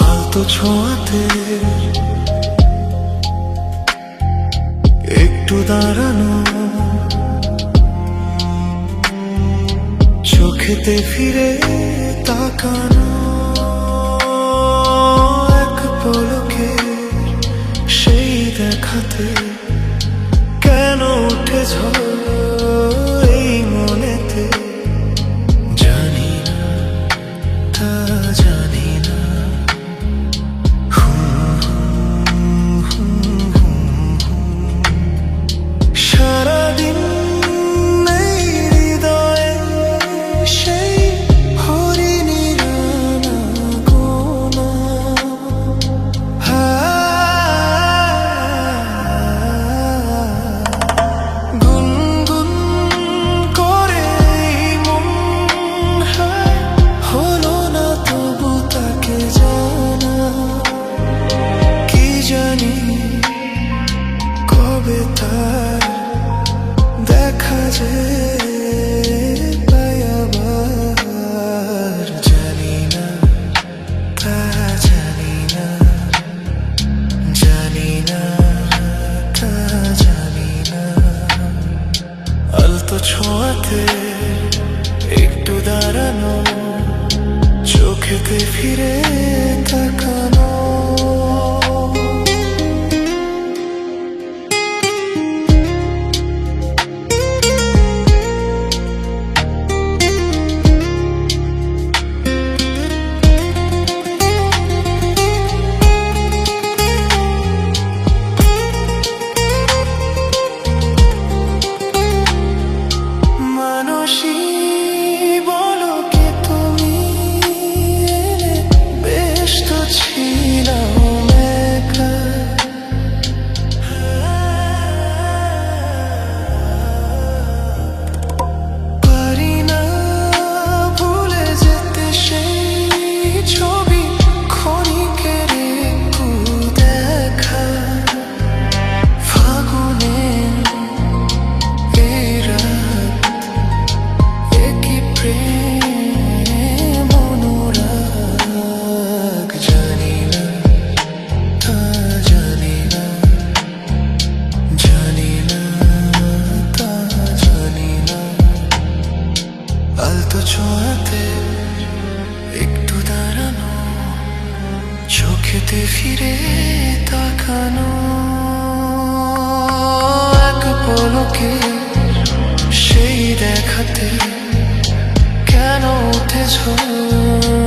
আলতো ছোঁয়াতে একটু দাঁড়ানো, চোখেতে ফিরে তাকানো, এক পলকে সেই দেখাতে কেন উঠে ঝড় এই মনেতে, জানি না তা জানি না। সারাদিন এই হৃদয়ে সেই হরিণীর আনাগোনা, গুনগুন করে মন হলো না তবু তাকে জানা। কি জানি কবে তার দেখা যে পাই আবার, জানি না তা জানি না, জানি না তা জানি না। আলতো ছোঁয়াতে একটু দাঁড়ানো, চোখেতে ফিরে তাকানো, ছোঁয়াতে একটু দাঁড়ানো, চোখেতে ফিরে তাকানো, এক পলকে সেই দেখাতে কেন উঠে ঝড়।